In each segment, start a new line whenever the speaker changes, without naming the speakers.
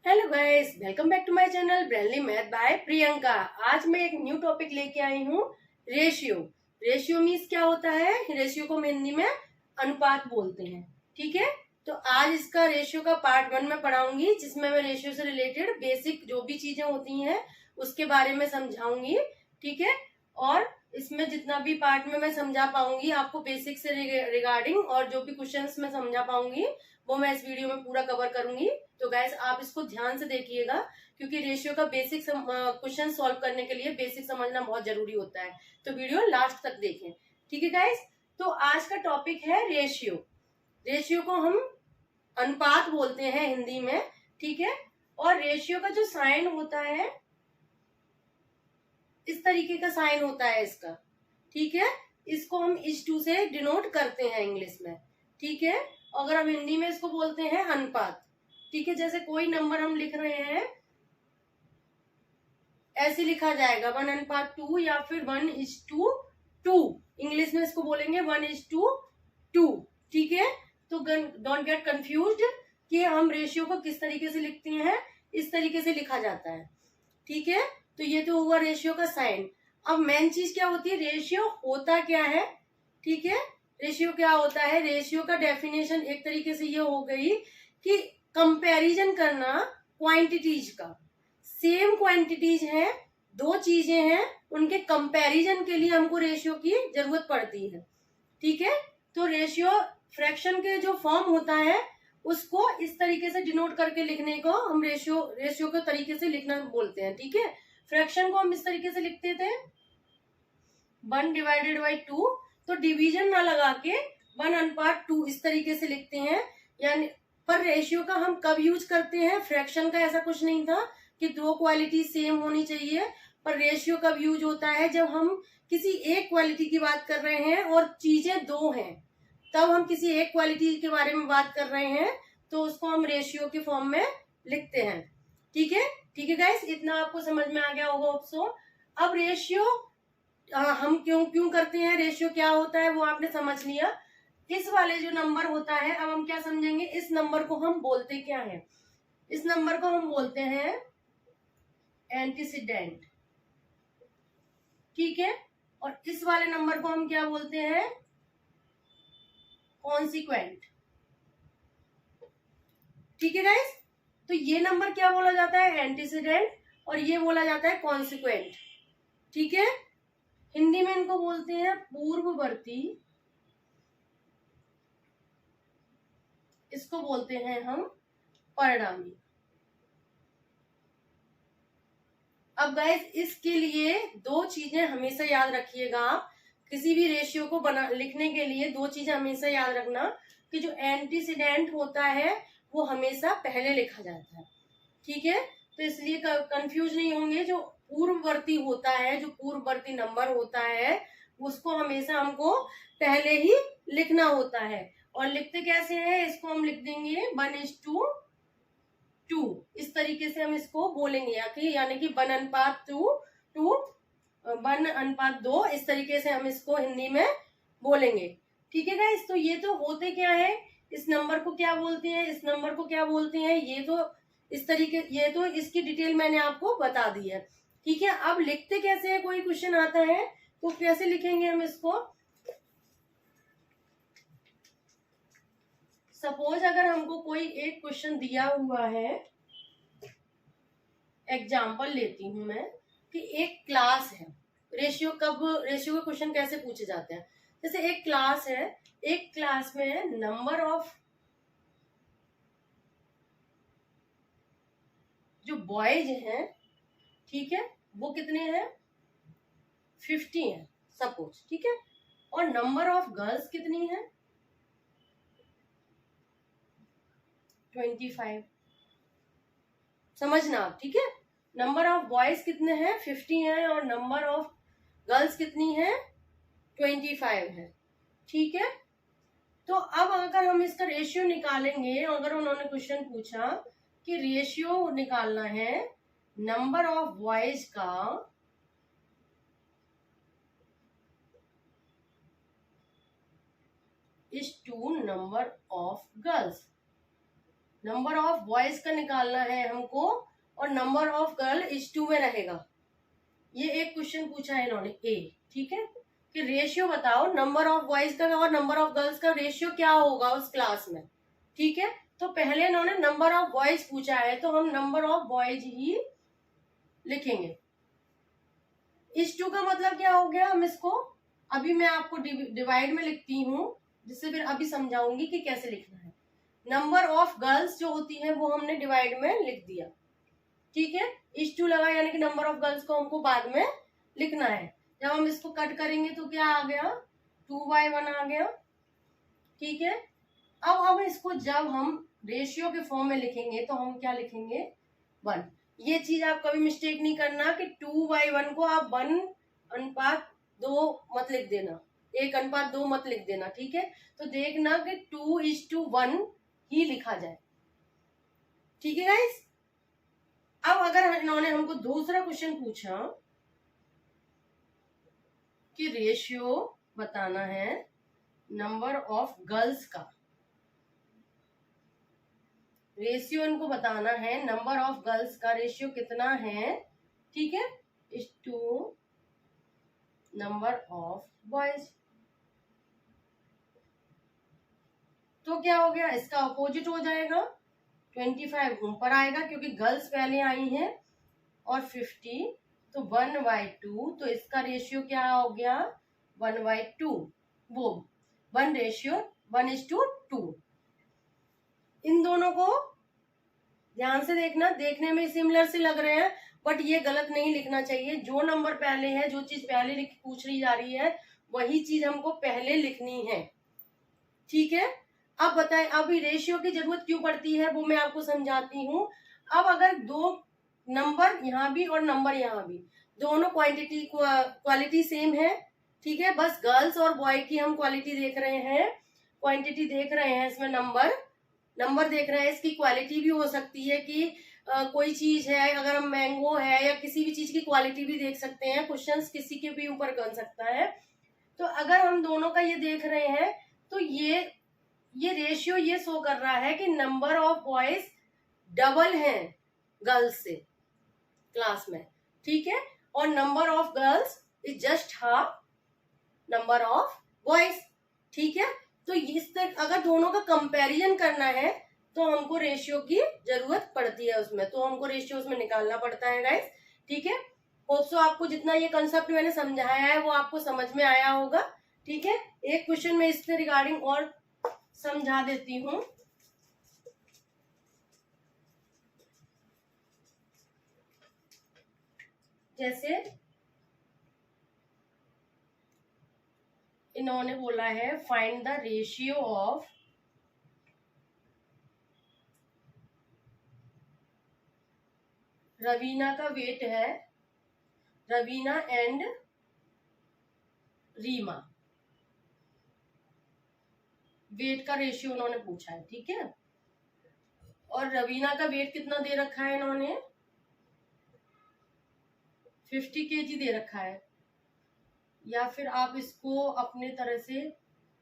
Hello guys, welcome back to my channel Brainly Math by Priyanka. आज मैं एक new topic लेके आई हूँ, रेशियो। रेशियो मीन्स क्या होता है? रेशियो को हम हिंदी में अनुपात बोलते हैं। ठीक है, तो आज इसका रेशियो का पार्ट 1 में पढ़ाऊंगी, जिसमें मैं रेशियो से रिलेटेड बेसिक जो भी चीजें होती हैं उसके बारे में समझाऊंगी। ठीक है, और इसमें जितना भी पार्ट में मैं समझा पाऊंगी आपको बेसिक से रिगार्डिंग, और जो भी क्वेश्चंस मैं समझा पाऊंगी वो मैं इस वीडियो में पूरा कवर करूंगी। तो गाइस आप इसको ध्यान से देखिएगा, क्योंकि रेशियो का बेसिक क्वेश्चन सॉल्व करने के लिए बेसिक समझना बहुत जरूरी होता है। तो वीडियो लास्ट तक देखें। ठीक है गाइस, तो आज का टॉपिक है रेशियो। रेशियो को हम अनुपात बोलते हैं हिंदी में। ठीक है, और रेशियो का जो साइन होता है, इस तरीके का साइन होता है इसका। ठीक है, इसको हम इस टू से डिनोट करते हैं इंग्लिश में। ठीक है, अगर हम हिंदी में इसको बोलते हैं अनुपात। ठीक है, जैसे कोई नंबर हम लिख रहे हैं, ऐसे लिखा जाएगा 1:2 या फिर 1:2। इंग्लिश में इसको बोलेंगे 1:2। ठीक है, तो डोंट गेट कंफ्यूज्ड कि हम रेशियो को किस तरीके से लिखते हैं। इस तरीके से लिखा जाता है। ठीक है, तो ये तो हुआ रेशियो का साइन। अब मेन चीज क्या होती है, रेशियो होता क्या है? ठीक है, रेशियो क्या होता है? रेशियो का डेफिनेशन एक तरीके से ये हो गई कि कंपैरिजन करना क्वांटिटीज का। सेम क्वांटिटीज है, दो चीजें हैं, उनके कंपैरिजन के लिए हमको रेशियो की जरूरत पड़ती है। ठीक है, तो रेशियो फ्रैक्शन के जो फॉर्म होता है उसको इस तरीके से डिनोट करके लिखने को हम रेशियो के तरीके से लिखना बोलते हैं। ठीक है, फ्रैक्शन को हम इस तरीके से लिखते थे 1/2, तो डिवीजन ना लगा के 1/2 इस तरीके से लिखते हैं। यानी पर रेशियो का हम कब यूज करते हैं? फ्रैक्शन का ऐसा कुछ नहीं था कि दो क्वालिटी सेम होनी चाहिए, पर रेशियो कब यूज होता है? जब हम किसी एक क्वालिटी की बात कर रहे हैं और चीजें दो हैं, तब हम किसी एक क्वालिटी के बारे में बात कर रहे हैं, तो उसको हम रेशियो के फॉर्म में लिखते हैं। ठीक है, ठीक है गाइस, इतना आपको समझ में आ गया होगा ऑप्सो। अब रेशियो हम क्यों क्यों करते हैं, रेशियो क्या होता है वो आपने समझ लिया। इस वाले जो नंबर होता है, अब हम क्या समझेंगे, इस नंबर को हम बोलते क्या है? इस नंबर को हम बोलते हैं एंटीसीडेंट। ठीक है, और इस वाले नंबर को हम क्या बोलते हैं? कॉन्सिक्वेंट। ठीक है गाइस, तो ये नंबर क्या बोला जाता है? एंटीसीडेंट, और ये बोला जाता है कॉन्सिक्वेंट। ठीक है, हिंदी में इनको बोलते हैं पूर्ववर्ती, इसको बोलते हैं हम परिणामी। अब गाइस इसके लिए दो चीजें हमेशा याद रखिएगा। आप किसी भी रेशियो को लिखने के लिए दो चीजें हमेशा याद रखना, कि जो एंटीसीडेंट होता है वो हमेशा पहले लिखा जाता है। ठीक है, तो इसलिए कंफ्यूज नहीं होंगे। जो पूर्ववर्ती होता है, जो पूर्ववर्ती नंबर होता है, उसको हमेशा हमको पहले ही लिखना होता है। और लिखते कैसे हैं? इसको हम लिख देंगे 1:2। इस तरीके से हम इसको बोलेंगे, यानी कि 1:2, 1:2, इस तरीके से हम इसको हिंदी में बोलेंगे। ठीक है गाइस, तो ये तो होते क्या है, इस नंबर को क्या बोलते हैं, इस नंबर को क्या बोलते हैं, ये तो इस तरीके, ये तो इसकी डिटेल मैंने आपको बता दी है। ठीक है, अब लिखते कैसे है? कोई क्वेश्चन आता है तो कैसे लिखेंगे हम इसको? सपोज अगर हमको कोई एक क्वेश्चन दिया हुआ है, एग्जाम्पल लेती हूं मैं, कि एक क्लास है। रेशियो के क्वेश्चन कैसे पूछे जाते हैं? जैसे एक क्लास है, एक क्लास में नंबर ऑफ जो बॉयज हैं, ठीक है, वो कितने हैं? 50 हैं सपोज। ठीक है, और नंबर ऑफ गर्ल्स कितनी है? 25। समझना आप। ठीक है, नंबर ऑफ बॉयज कितने हैं? 50 हैं, और नंबर ऑफ गर्ल्स कितनी है? 25 है। ठीक है, तो अब अगर हम इसका रेशियो निकालेंगे, अगर उन्होंने क्वेश्चन पूछा कि रेशियो निकालना है नंबर ऑफ बॉयज का is to number of girls, number of boys का निकालना है हमको और नंबर ऑफ गर्ल इज 2 में रहेगा। ये एक क्वेश्चन पूछा है इन्होंने ए, ठीक है, कि रेशियो बताओ नंबर ऑफ बॉयज का और नंबर ऑफ गर्ल्स का रेशियो क्या होगा उस क्लास में, ठीक है। तो पहले इन्होंने नंबर ऑफ बॉयज पूछा है तो हम नंबर ऑफ बॉयज ही लिखेंगे। इस 2 का मतलब क्या हो गया, हम इसको अभी मैं आपको डिवाइड में लिखती हूँ जिससे फिर अभी समझाऊंगी कि कैसे लिखना है। नंबर ऑफ गर्ल्स जो होती है वो हमने डिवाइड में लिख दिया, ठीक है। इस 2 लगा यानी कि नंबर ऑफ गर्ल्स को हमको बाद में लिखना है। जब हम इसको कट करेंगे तो क्या आ गया, 2/1 आ गया, ठीक है। अब हम इसको जब हम रेशियो के फॉर्म में लिखेंगे तो हम क्या लिखेंगे, 1। ये चीज आप कभी मिस्टेक नहीं करना कि 2/1 को आप 1:2 मत लिख देना, 1:2 मत लिख देना, ठीक है। तो देखना कि 2:1 ही लिखा जाए, ठीक है गाइस। अब अगर इन्होंने हमको दूसरा क्वेश्चन पूछा कि रेशियो बताना है नंबर ऑफ गर्ल्स का, रेशियो इनको बताना है नंबर ऑफ गर्ल्स का रेशियो कितना है, ठीक है, is to number of boys. तो क्या हो गया, इसका अपोजिट हो जाएगा, 25 ऊपर आएगा क्योंकि गर्ल्स पहले आई हैं और 50, तो 1/2, तो इसका रेशियो क्या हो गया, 1/2, वो 1:2। इन दोनों को ध्यान से देखना, देखने में सिमिलर से लग रहे हैं बट ये गलत नहीं लिखना चाहिए। जो नंबर पहले है, जो चीज पहले पूछ रही जा रही है वही चीज हमको पहले लिखनी है, ठीक है। अब बताएं अभी रेशियो की जरूरत क्यों पड़ती है वो मैं आपको समझाती हूँ। अब अगर दो नंबर यहाँ भी और नंबर यहाँ भी दोनों क्वालिटी सेम है, ठीक है, बस गर्ल्स और बॉय की हम क्वालिटी देख रहे हैं, क्वांटिटी देख रहे हैं, इसमें नंबर देख रहे हैं। इसकी क्वालिटी भी हो सकती है कि कोई चीज है, अगर हम मैंगो है या किसी भी चीज की क्वालिटी भी देख सकते हैं, क्वेश्चंस किसी के भी ऊपर कर सकता है। तो अगर हम दोनों का ये देख रहे हैं तो ये रेशियो ये शो कर रहा है कि नंबर ऑफ बॉयज डबल है गर्ल्स से क्लास में, ठीक है, और number of girls is just half number of boys, ठीक है। तो इस तक अगर दोनों का कंपैरिजन करना है तो हमको रेशियो की जरूरत पड़ती है उसमें, तो हमको रेशियो उसमें निकालना पड़ता है गाइस, ठीक है। होप सो आपको जितना ये कंसेप्ट मैंने समझाया है वो आपको समझ में आया होगा, ठीक है। एक क्वेश्चन में इसके रिगार्डिंग और समझा देती हूँ। जैसे इन्होंने बोला है find the ratio of Raveena का वेट है, रवीना एंड रीमा, वेट का रेशियो उन्होंने पूछा है, ठीक है। और रवीना का वेट कितना दे रखा है इन्होंने, 50 kg दे रखा है, या फिर आप इसको अपने तरह से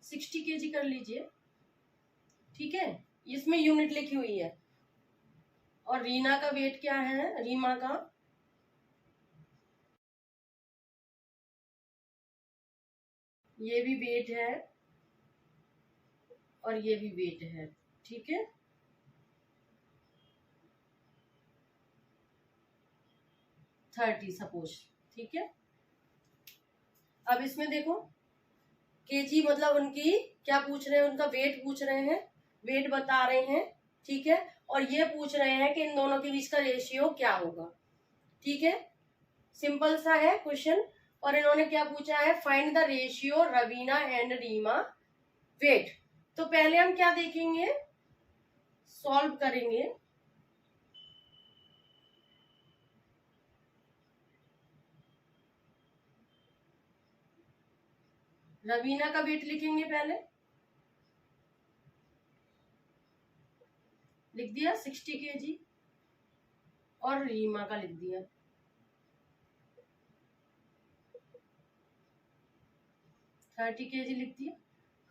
60 kg कर लीजिए, ठीक है, इसमें यूनिट लिखी हुई है। और रीना का वेट क्या है, रीमा का ये भी वेट है और ये भी वेट है, ठीक है। थर्टी सपोज, ठीक है। अब इसमें देखो केजी मतलब उनकी क्या पूछ रहे हैं, उनका वेट पूछ रहे हैं, वेट बता रहे हैं, ठीक है। और ये पूछ रहे हैं कि इन दोनों के बीच का रेशियो क्या होगा, ठीक है, सिंपल सा है क्वेश्चन। और इन्होंने क्या पूछा है, find the ratio Raveena and Reema weight. तो पहले हम क्या देखेंगे, सॉल्व करेंगे। रवीना का वेट लिखेंगे, पहले लिख दिया 60 kg और रीमा का लिख दिया 30 kg लिख दिया।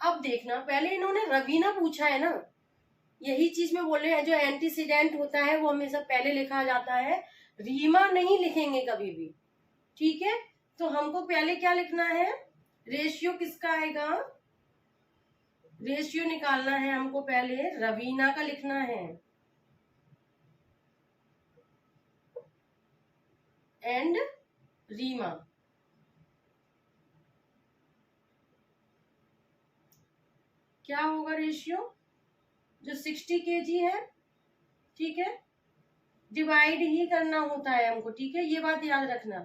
अब देखना, पहले इन्होंने रवीना पूछा है ना, यही चीज में बोल रहे हैं, जो एंटीसीडेंट होता है वो हमेशा पहले लिखा जाता है, रीमा नहीं लिखेंगे कभी भी, ठीक है। तो हमको पहले क्या लिखना है, रेशियो किसका आएगा, रेशियो निकालना है हमको, पहले रवीना का लिखना है एंड रीमा। क्या होगा रेशियो, जो 60 kg है, ठीक है, डिवाइड ही करना होता है हमको, ठीक है, ये बात याद रखना।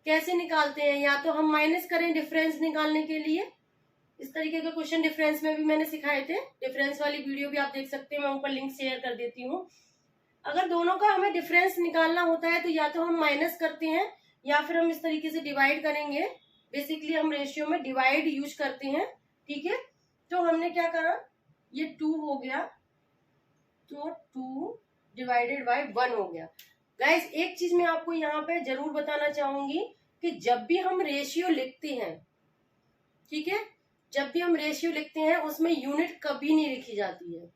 कैसे निकालते हैं, या तो हम माइनस करें डिफरेंस निकालने के लिए, इस तरीके के क्वेश्चन डिफरेंस में भी मैंने सिखाए थे, डिफरेंस वाली वीडियो भी आप देख सकते हैं, मैं ऊपर लिंक शेयर कर देती हूँ। अगर दोनों का हमें डिफरेंस निकालना होता है तो या तो हम माइनस करते हैं या फिर हम इस तरीके से डिवाइड करेंगे। बेसिकली हम रेशियो में डिवाइड यूज करते हैं, ठीक है। तो हमने क्या करा, ये 2 हो गया, तो 2 डिवाइडेड बाय 1 हो गया। गाइस एक चीज मैं आपको यहाँ पे जरूर बताना चाहूंगी कि जब भी हम रेशियो लिखते हैं, ठीक है, जब भी हम रेशियो लिखते हैं उसमें यूनिट कभी नहीं लिखी जाती है।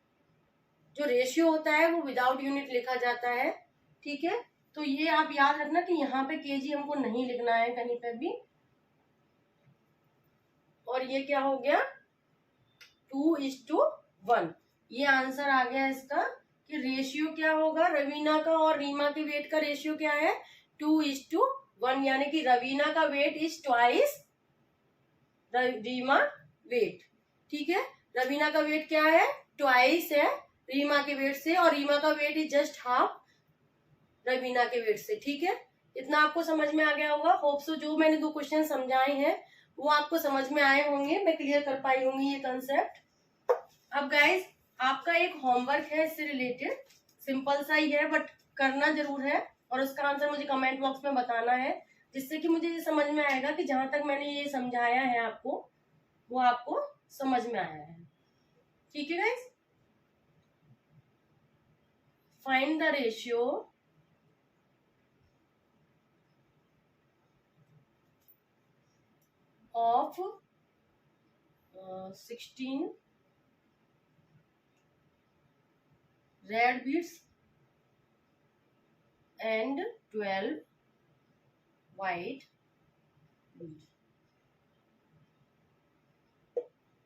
जो रेशियो होता है वो विदाउट यूनिट लिखा जाता है, ठीक है। तो ये आप याद रखना कि यहाँ पे केजी हमको नहीं लिखना है कहीं पे भी। और ये क्या हो गया, 2:1। ये आंसर आ गया इसका कि रेशियो क्या होगा, रवीना का और रीमा के वेट का रेशियो क्या है, 2:1, यानी कि रवीना का weight is twice Reema weight, ठीक है। रवीना का वेट क्या है, ट्वाइस है रीमा के वेट से, और रीमा का weight is just half Raveena के वेट से, ठीक है। इतना आपको समझ में आ गया होगा, होप सो। जो मैंने 2 क्वेश्चन समझाए हैं वो आपको समझ में आए होंगे, मैं क्लियर कर पाई होंगी ये कंसेप्ट। अब गाइज आपका एक होमवर्क है इससे रिलेटेड, सिंपल सा ही है बट करना जरूर है, और उसका आंसर मुझे कमेंट बॉक्स में बताना है, जिससे कि मुझे ये समझ में आएगा कि जहां तक मैंने ये समझाया है आपको वो आपको समझ में आया है, ठीक है guys. Find the ratio of 16 red beads and 12 white beads।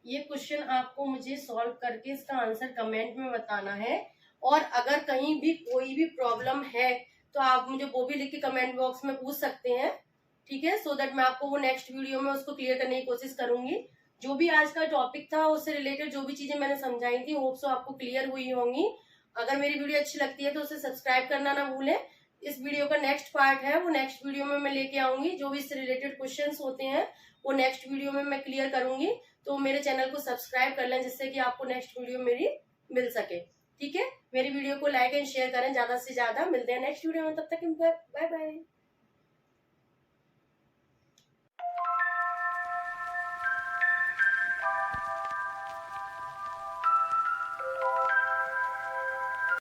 ये क्वेश्चन आपको मुझे सॉल्व करके इसका आंसर कमेंट में बताना है, और अगर कहीं भी कोई भी प्रॉब्लम है तो आप मुझे वो भी लिख के कमेंट बॉक्स में पूछ सकते हैं, ठीक है, सो दैट मैं आपको वो नेक्स्ट वीडियो में उसको क्लियर करने की कोशिश करूंगी। जो भी आज का टॉपिक था उससे रिलेटेड जो भी चीजें मैंने समझाई थी होप सो आपको क्लियर हुई होंगी। अगर मेरी वीडियो अच्छी लगती है तो उसे सब्सक्राइब करना ना भूलें। इस वीडियो का नेक्स्ट पार्ट है वो नेक्स्ट वीडियो में मैं लेके आऊंगी, जो भी इससे रिलेटेड क्वेश्चंस होते हैं वो नेक्स्ट वीडियो में मैं क्लियर करूंगी। तो मेरे चैनल को सब्सक्राइब कर लें जिससे कि आपको नेक्स्ट वीडियो मेरी मिल सके, ठीक है। मेरी वीडियो को लाइक एंड शेयर करें ज्यादा से ज्यादा। मिलते हैं नेक्स्ट वीडियो में, तब तक बाय बाय।